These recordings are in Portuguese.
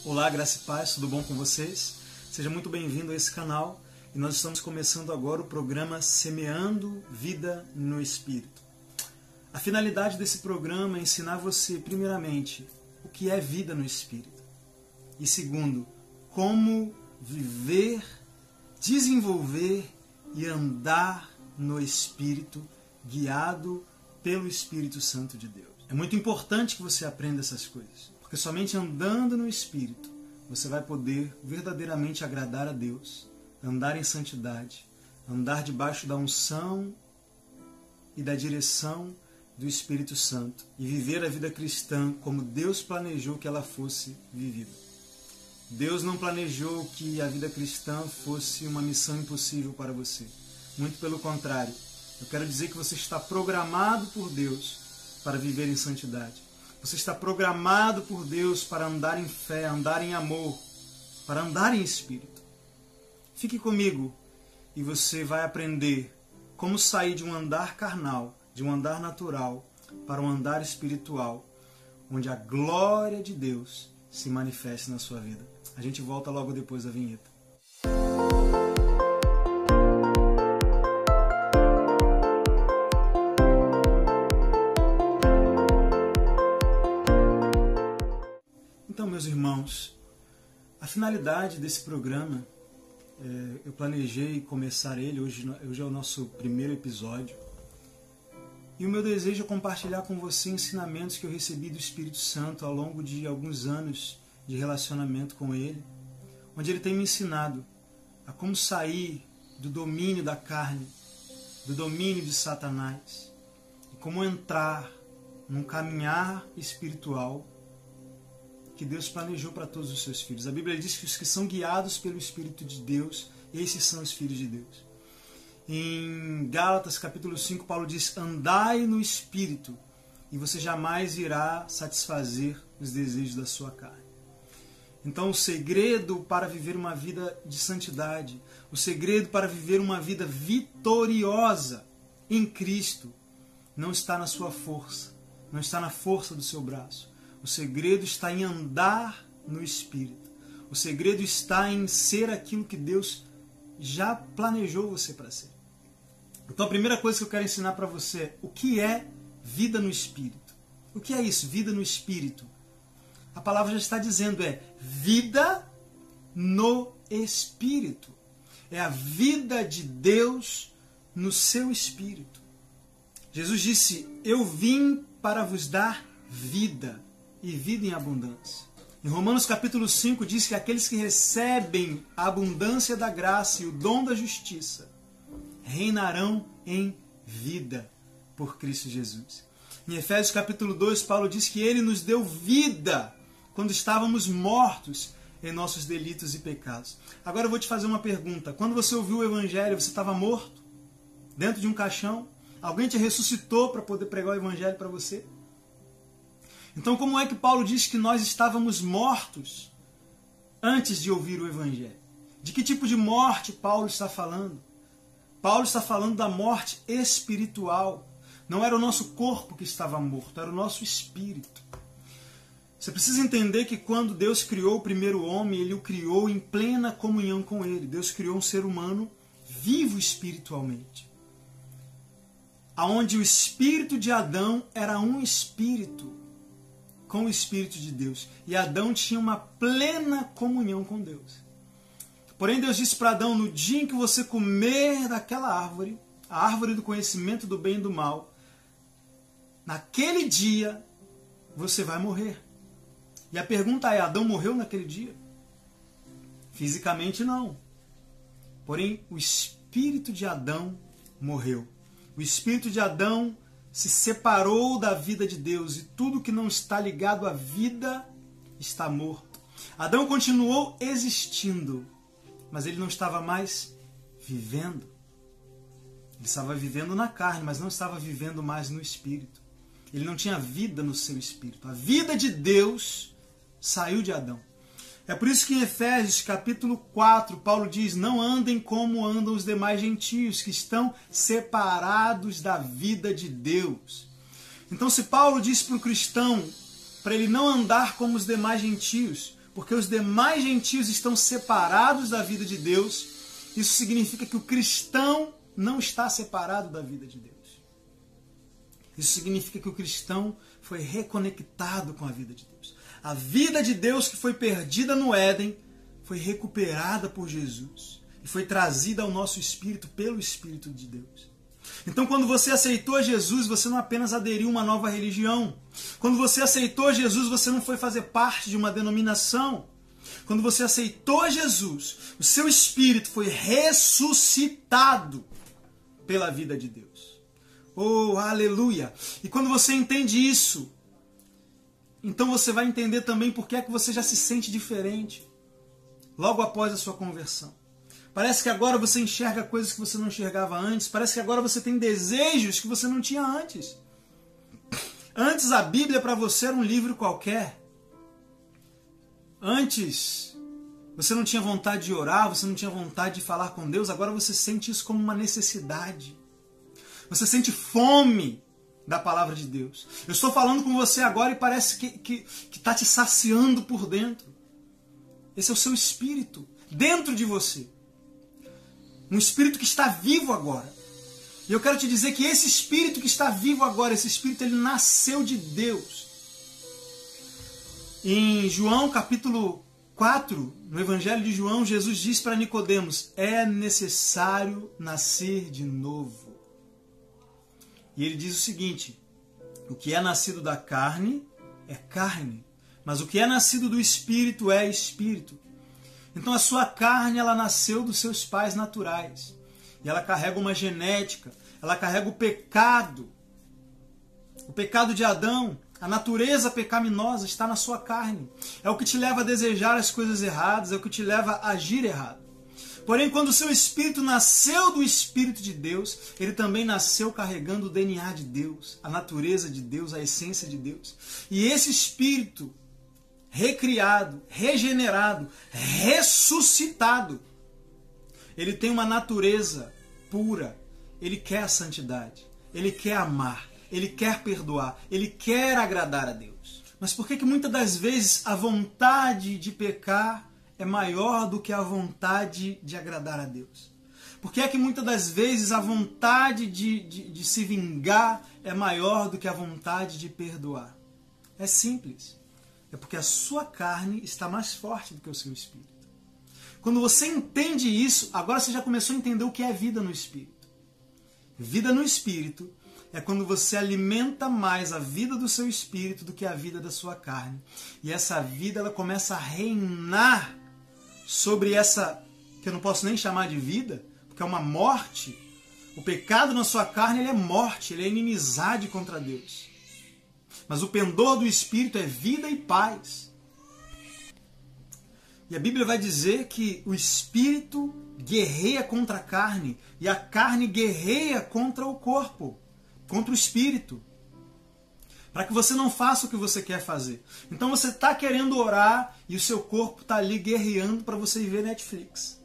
Olá, graça e paz, tudo bom com vocês? Seja muito bem-vindo a esse canal e nós estamos começando agora o programa Semeando Vida no Espírito. A finalidade desse programa é ensinar você, primeiramente, o que é vida no Espírito e, segundo, como viver, desenvolver e andar no Espírito, guiado pelo Espírito Santo de Deus. É muito importante que você aprenda essas coisas, porque somente andando no Espírito você vai poder verdadeiramente agradar a Deus, andar em santidade, andar debaixo da unção e da direção do Espírito Santo e viver a vida cristã como Deus planejou que ela fosse vivida. Deus não planejou que a vida cristã fosse uma missão impossível para você. Muito pelo contrário. Eu quero dizer que você está programado por Deus para viver em santidade. Você está programado por Deus para andar em fé, andar em amor, para andar em espírito. Fique comigo e você vai aprender como sair de um andar carnal, de um andar natural, para um andar espiritual, onde a glória de Deus se manifeste na sua vida. A gente volta logo depois da vinheta. Então, meus irmãos, a finalidade desse programa, eu planejei começar ele, hoje é o nosso primeiro episódio, e o meu desejo é compartilhar com você ensinamentos que eu recebi do Espírito Santo ao longo de alguns anos de relacionamento com Ele, onde Ele tem me ensinado a como sair do domínio da carne, do domínio de Satanás, e como entrar num caminhar espiritual que Deus planejou para todos os seus filhos. A Bíblia diz que os que são guiados pelo Espírito de Deus, esses são os filhos de Deus. Em Gálatas capítulo 5, Paulo diz: andai no Espírito e você jamais irá satisfazer os desejos da sua carne. Então o segredo para viver uma vida de santidade, o segredo para viver uma vida vitoriosa em Cristo, não está na sua força, não está na força do seu braço. O segredo está em andar no Espírito. O segredo está em ser aquilo que Deus já planejou você para ser. Então a primeira coisa que eu quero ensinar para você é o que é vida no Espírito. O que é isso, vida no Espírito? A palavra já está dizendo, é vida no Espírito. É a vida de Deus no seu Espírito. Jesus disse, eu vim para vos dar vida e vida em abundância. Em Romanos capítulo 5 diz que aqueles que recebem a abundância da graça e o dom da justiça reinarão em vida por Cristo Jesus. Em Efésios capítulo 2, Paulo diz que Ele nos deu vida quando estávamos mortos em nossos delitos e pecados. Agora eu vou te fazer uma pergunta. Quando você ouviu o Evangelho, você estava morto? Dentro de um caixão? Alguém te ressuscitou para poder pregar o Evangelho para você? Então como é que Paulo diz que nós estávamos mortos antes de ouvir o Evangelho? De que tipo de morte Paulo está falando? Paulo está falando da morte espiritual. Não era o nosso corpo que estava morto, era o nosso espírito. Você precisa entender que quando Deus criou o primeiro homem, Ele o criou em plena comunhão com Ele. Deus criou um ser humano vivo espiritualmente. Aonde o espírito de Adão era um espírito com o Espírito de Deus. E Adão tinha uma plena comunhão com Deus. Porém, Deus disse para Adão, no dia em que você comer daquela árvore, a árvore do conhecimento do bem e do mal, naquele dia você vai morrer. E a pergunta é, Adão morreu naquele dia? Fisicamente não. Porém, o espírito de Adão morreu. O espírito de Adão se separou da vida de Deus e tudo que não está ligado à vida está morto. Adão continuou existindo, mas ele não estava mais vivendo. Ele estava vivendo na carne, mas não estava vivendo mais no espírito. Ele não tinha vida no seu espírito. A vida de Deus saiu de Adão. É por isso que em Efésios capítulo 4, Paulo diz, não andem como andam os demais gentios, que estão separados da vida de Deus. Então se Paulo diz para o cristão, para ele não andar como os demais gentios, porque os demais gentios estão separados da vida de Deus, isso significa que o cristão não está separado da vida de Deus. Isso significa que o cristão foi reconectado com a vida de Deus. A vida de Deus que foi perdida no Éden foi recuperada por Jesus e foi trazida ao nosso espírito pelo Espírito de Deus. Então, quando você aceitou Jesus, você não apenas aderiu a uma nova religião. Quando você aceitou Jesus, você não foi fazer parte de uma denominação. Quando você aceitou Jesus, o seu espírito foi ressuscitado pela vida de Deus. Oh, aleluia! E quando você entende isso, então você vai entender também por que é que você já se sente diferente logo após a sua conversão. Parece que agora você enxerga coisas que você não enxergava antes. Parece que agora você tem desejos que você não tinha antes. Antes a Bíblia para você era um livro qualquer. Antes você não tinha vontade de orar, você não tinha vontade de falar com Deus. Agora você sente isso como uma necessidade. Você sente fome da palavra de Deus. Eu estou falando com você agora e parece que está te saciando por dentro. Esse é o seu espírito dentro de você. Um espírito que está vivo agora. E eu quero te dizer que esse espírito que está vivo agora, esse espírito, ele nasceu de Deus. Em João capítulo 4, no Evangelho de João, Jesus diz para Nicodemos: é necessário nascer de novo. E ele diz o seguinte: o que é nascido da carne é carne, mas o que é nascido do Espírito é Espírito. Então a sua carne, ela nasceu dos seus pais naturais. E ela carrega uma genética, ela carrega o pecado de Adão. A natureza pecaminosa está na sua carne. É o que te leva a desejar as coisas erradas, é o que te leva a agir errado. Porém, quando o seu espírito nasceu do Espírito de Deus, ele também nasceu carregando o DNA de Deus, a natureza de Deus, a essência de Deus. E esse espírito recriado, regenerado, ressuscitado, ele tem uma natureza pura. Ele quer a santidade, ele quer amar, ele quer perdoar, ele quer agradar a Deus. Mas por que muitas das vezes a vontade de pecar é maior do que a vontade de agradar a Deus? Por que muitas das vezes a vontade de se vingar é maior do que a vontade de perdoar? É simples. É porque a sua carne está mais forte do que o seu espírito. Quando você entende isso, agora você já começou a entender o que é vida no espírito. Vida no espírito é quando você alimenta mais a vida do seu espírito do que a vida da sua carne. E essa vida, ela começa a reinar sobre essa, que eu não posso nem chamar de vida, porque é uma morte. O pecado na sua carne, ele é morte, ele é inimizade contra Deus. Mas o pendor do Espírito é vida e paz. E a Bíblia vai dizer que o Espírito guerreia contra a carne e a carne guerreia contra o corpo, contra o Espírito, para que você não faça o que você quer fazer. Então você está querendo orar e o seu corpo está ali guerreando para você ir ver Netflix.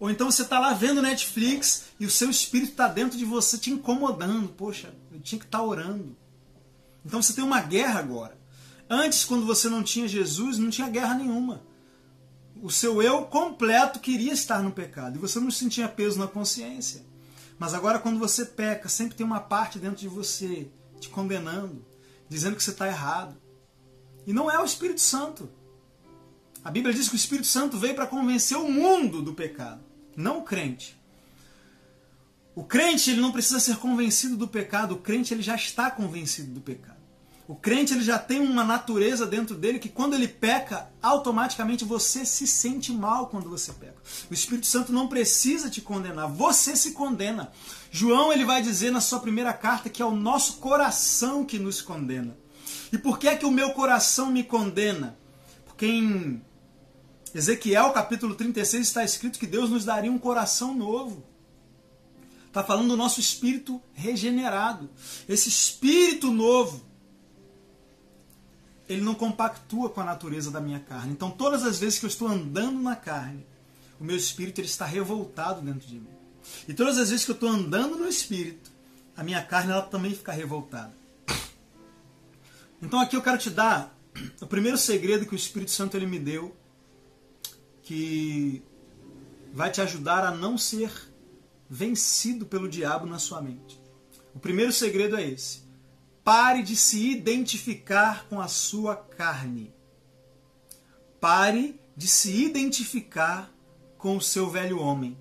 Ou então você está lá vendo Netflix e o seu Espírito está dentro de você te incomodando. Poxa, eu tinha que estar orando. Então você tem uma guerra agora. Antes, quando você não tinha Jesus, não tinha guerra nenhuma. O seu eu completo queria estar no pecado e você não sentia peso na consciência. Mas agora, quando você peca, sempre tem uma parte dentro de você te condenando, dizendo que você está errado. E não é o Espírito Santo. A Bíblia diz que o Espírito Santo veio para convencer o mundo do pecado, não o crente. O crente, ele não precisa ser convencido do pecado, o crente, ele já está convencido do pecado. O crente, ele já tem uma natureza dentro dele que quando ele peca, automaticamente você se sente mal quando você peca. O Espírito Santo não precisa te condenar, você se condena. João, ele vai dizer na sua primeira carta que é o nosso coração que nos condena. E por que é que o meu coração me condena? Porque em Ezequiel capítulo 36 está escrito que Deus nos daria um coração novo. Está falando do nosso espírito regenerado. Esse espírito novo, ele não compactua com a natureza da minha carne. Então, todas as vezes que eu estou andando na carne, o meu espírito ele está revoltado dentro de mim. E todas as vezes que eu estou andando no espírito, a minha carne ela também fica revoltada. Então, aqui eu quero te dar O primeiro segredo que o Espírito Santo ele me deu, que vai te ajudar a não ser vencido pelo diabo na sua mente. O primeiro segredo é esse. Pare de se identificar com a sua carne. Pare de se identificar com o seu velho homem.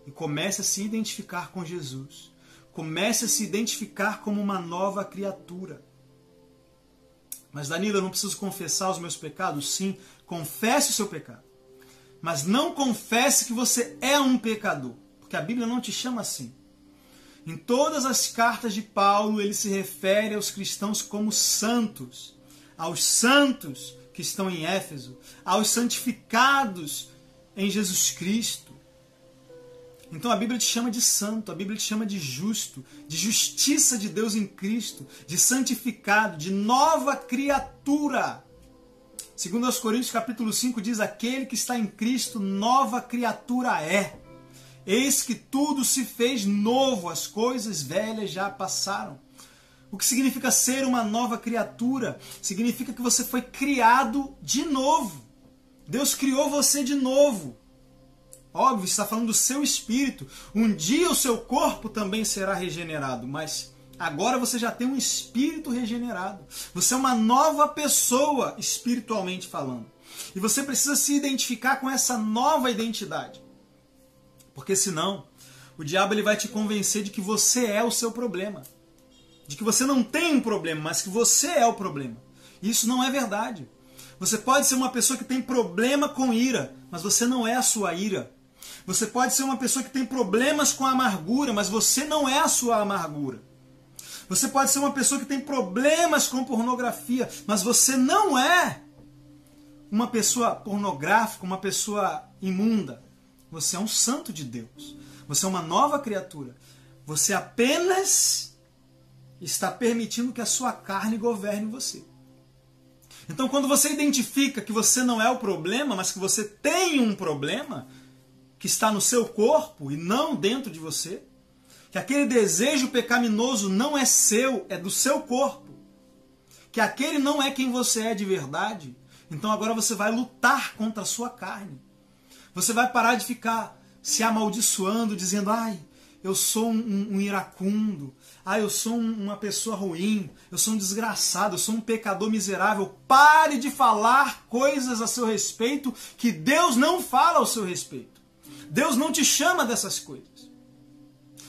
E comece a se identificar com Jesus. Comece a se identificar como uma nova criatura. Mas Danilo, eu não preciso confessar os meus pecados? Sim, confesse o seu pecado. Mas não confesse que você é um pecador. Porque a Bíblia não te chama assim. Em todas as cartas de Paulo, ele se refere aos cristãos como santos. Aos santos que estão em Éfeso. Aos santificados em Jesus Cristo. Então a Bíblia te chama de santo, a Bíblia te chama de justo, de justiça de Deus em Cristo, de santificado, de nova criatura. Segundo aos Coríntios capítulo 5 diz, aquele que está em Cristo, nova criatura é. Eis que tudo se fez novo, as coisas velhas já passaram. O que significa ser uma nova criatura? Significa que você foi criado de novo. Deus criou você de novo. Óbvio, está falando do seu espírito. Um dia o seu corpo também será regenerado, mas agora você já tem um espírito regenerado. Você é uma nova pessoa, espiritualmente falando. E você precisa se identificar com essa nova identidade. Porque senão, o diabo ele vai te convencer de que você é o seu problema. De que você não tem um problema, mas que você é o problema. E isso não é verdade. Você pode ser uma pessoa que tem problema com ira, mas você não é a sua ira. Você pode ser uma pessoa que tem problemas com a amargura, mas você não é a sua amargura. Você pode ser uma pessoa que tem problemas com pornografia, mas você não é uma pessoa pornográfica, uma pessoa imunda. Você é um santo de Deus. Você é uma nova criatura. Você apenas está permitindo que a sua carne governe você. Então, quando você identifica que você não é o problema, mas que você tem um problema que está no seu corpo e não dentro de você, que aquele desejo pecaminoso não é seu, é do seu corpo, que aquele não é quem você é de verdade, então agora você vai lutar contra a sua carne. Você vai parar de ficar se amaldiçoando, dizendo, ai, eu sou um iracundo, ai, eu sou uma pessoa ruim, eu sou um desgraçado, eu sou um pecador miserável. Pare de falar coisas a seu respeito que Deus não fala ao seu respeito. Deus não te chama dessas coisas.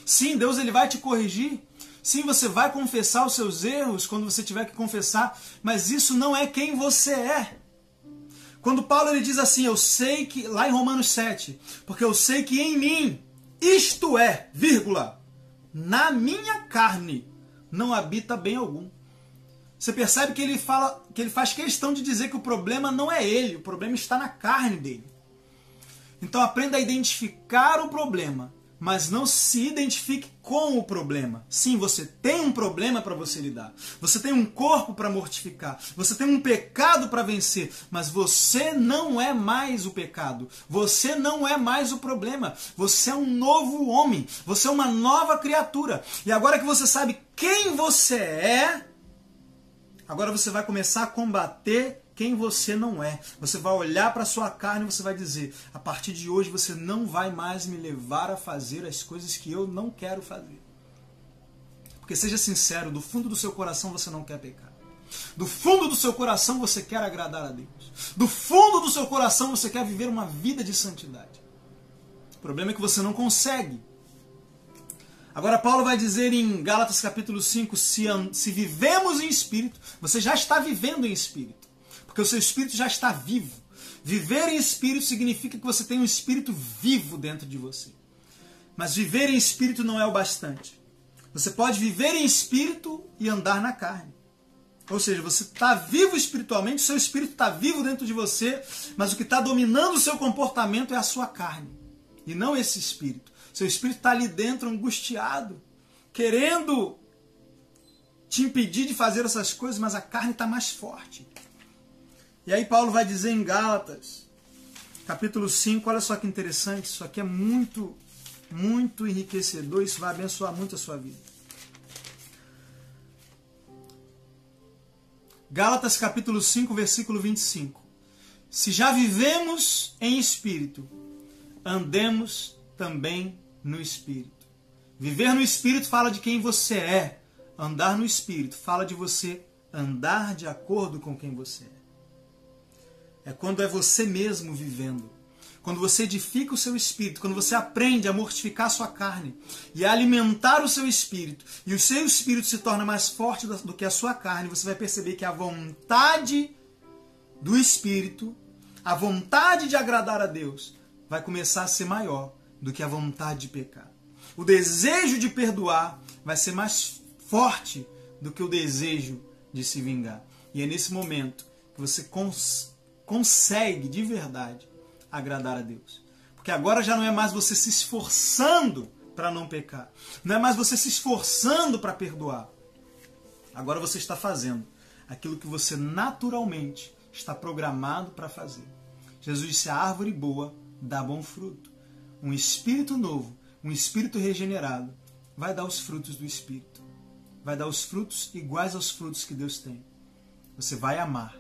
Sim, Deus ele vai te corrigir. Sim, você vai confessar os seus erros quando você tiver que confessar, mas isso não é quem você é. Quando Paulo ele diz assim, eu sei que, lá em Romanos 7, porque eu sei que em mim, isto é, vírgula, na minha carne, não habita bem algum. Você percebe que ele fala, que ele faz questão de dizer que o problema não é ele, o problema está na carne dele. Então aprenda a identificar o problema, mas não se identifique com o problema. Sim, você tem um problema para você lidar. Você tem um corpo para mortificar. Você tem um pecado para vencer. Mas você não é mais o pecado. Você não é mais o problema. Você é um novo homem. Você é uma nova criatura. E agora que você sabe quem você é, agora você vai começar a combater quem você não é. Você vai olhar para a sua carne e você vai dizer, a partir de hoje você não vai mais me levar a fazer as coisas que eu não quero fazer. Porque seja sincero, do fundo do seu coração você não quer pecar. Do fundo do seu coração você quer agradar a Deus. Do fundo do seu coração você quer viver uma vida de santidade. O problema é que você não consegue. Agora Paulo vai dizer em Gálatas capítulo 5, se vivemos em espírito, você já está vivendo em espírito. Porque o seu espírito já está vivo. Viver em espírito significa que você tem um espírito vivo dentro de você. Mas viver em espírito não é o bastante. Você pode viver em espírito e andar na carne. Ou seja, você está vivo espiritualmente, o seu espírito está vivo dentro de você, mas o que está dominando o seu comportamento é a sua carne. E não esse espírito. Seu espírito está ali dentro, angustiado, querendo te impedir de fazer essas coisas, mas a carne está mais forte. E aí Paulo vai dizer em Gálatas, capítulo 5, olha só que interessante, isso aqui é muito, muito enriquecedor, isso vai abençoar muito a sua vida. Gálatas capítulo 5, versículo 25. Se já vivemos em espírito, andemos também no espírito. Viver no espírito fala de quem você é. Andar no espírito fala de você andar de acordo com quem você é. É quando é você mesmo vivendo. Quando você edifica o seu espírito, quando você aprende a mortificar a sua carne e a alimentar o seu espírito, e o seu espírito se torna mais forte do que a sua carne, você vai perceber que a vontade do espírito, a vontade de agradar a Deus, vai começar a ser maior do que a vontade de pecar. O desejo de perdoar vai ser mais forte do que o desejo de se vingar. E é nesse momento que você consegue de verdade agradar a Deus. Porque agora já não é mais você se esforçando para não pecar. Não é mais você se esforçando para perdoar. Agora você está fazendo aquilo que você naturalmente está programado para fazer. Jesus disse: a árvore boa dá bom fruto. Um espírito novo, um espírito regenerado, vai dar os frutos do Espírito. Vai dar os frutos iguais aos frutos que Deus tem. Você vai amar,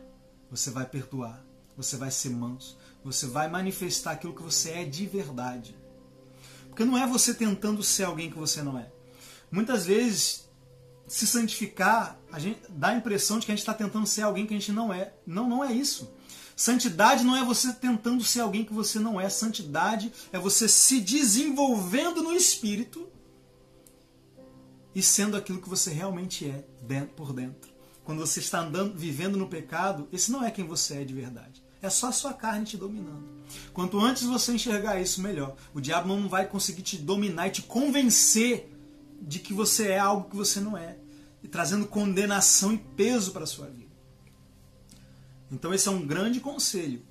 você vai perdoar, você vai ser manso, você vai manifestar aquilo que você é de verdade. Porque não é você tentando ser alguém que você não é. Muitas vezes, se santificar, a gente dá a impressão de que a gente está tentando ser alguém que a gente não é. Não, não é isso. Santidade não é você tentando ser alguém que você não é. Santidade é você se desenvolvendo no Espírito e sendo aquilo que você realmente é por dentro. Quando você está vivendo no pecado, esse não é quem você é de verdade. É só a sua carne te dominando. Quanto antes você enxergar isso, melhor. O diabo não vai conseguir te dominar e te convencer de que você é algo que você não é, e trazendo condenação e peso para a sua vida. Então esse é um grande conselho.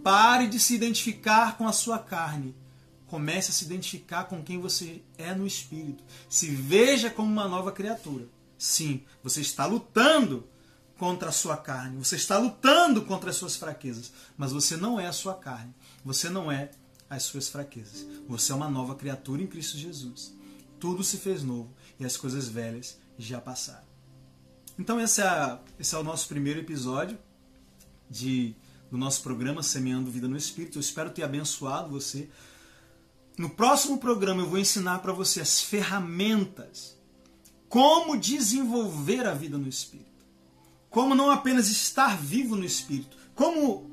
Pare de se identificar com a sua carne. Comece a se identificar com quem você é no Espírito. Se veja como uma nova criatura. Sim, você está lutando contra a sua carne. Você está lutando contra as suas fraquezas. Mas você não é a sua carne. Você não é as suas fraquezas. Você é uma nova criatura em Cristo Jesus. Tudo se fez novo e as coisas velhas já passaram. Então esse é o nosso primeiro episódio do nosso programa Semeando Vida no Espírito. Eu espero ter abençoado você. No próximo programa eu vou ensinar para você as ferramentas, como desenvolver a vida no Espírito. Como não apenas estar vivo no Espírito, como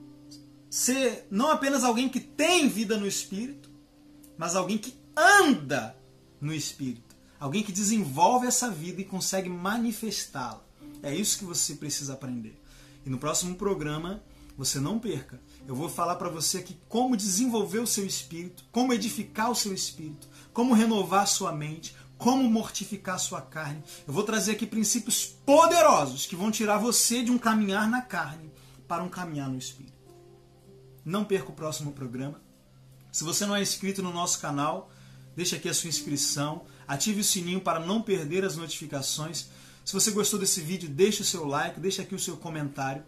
ser não apenas alguém que tem vida no Espírito, mas alguém que anda no Espírito. Alguém que desenvolve essa vida e consegue manifestá-la. É isso que você precisa aprender. E no próximo programa, você não perca. Eu vou falar para você aqui como desenvolver o seu espírito, como edificar o seu espírito, como renovar a sua mente, como mortificar a sua carne. Eu vou trazer aqui princípios poderosos que vão tirar você de um caminhar na carne para um caminhar no espírito. Não perca o próximo programa. Se você não é inscrito no nosso canal, deixe aqui a sua inscrição, ative o sininho para não perder as notificações. Se você gostou desse vídeo, deixe o seu like, deixe aqui o seu comentário.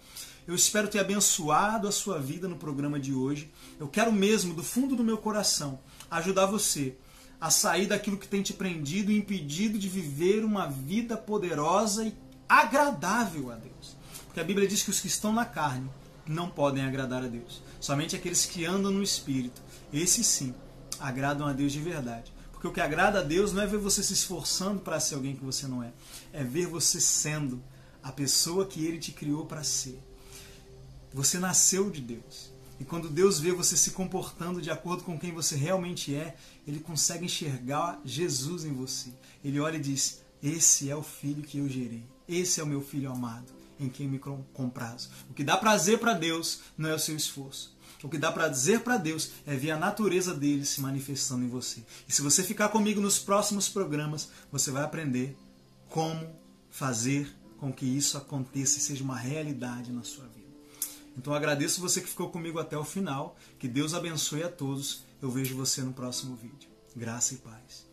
Eu espero ter abençoado a sua vida no programa de hoje. Eu quero mesmo, do fundo do meu coração, ajudar você a sair daquilo que tem te prendido e impedido de viver uma vida poderosa e agradável a Deus. Porque a Bíblia diz que os que estão na carne não podem agradar a Deus. Somente aqueles que andam no Espírito, esses sim, agradam a Deus de verdade. Porque o que agrada a Deus não é ver você se esforçando para ser alguém que você não é. É ver você sendo a pessoa que Ele te criou para ser. Você nasceu de Deus. E quando Deus vê você se comportando de acordo com quem você realmente é, Ele consegue enxergar Jesus em você. Ele olha e diz: esse é o filho que eu gerei. Esse é o meu filho amado, em quem me comprazo. O que dá prazer para Deus não é o seu esforço. O que dá prazer para Deus é ver a natureza dele se manifestando em você. E se você ficar comigo nos próximos programas, você vai aprender como fazer com que isso aconteça e seja uma realidade na sua vida. Então eu agradeço você que ficou comigo até o final. Que Deus abençoe a todos. Eu vejo você no próximo vídeo. Graça e paz.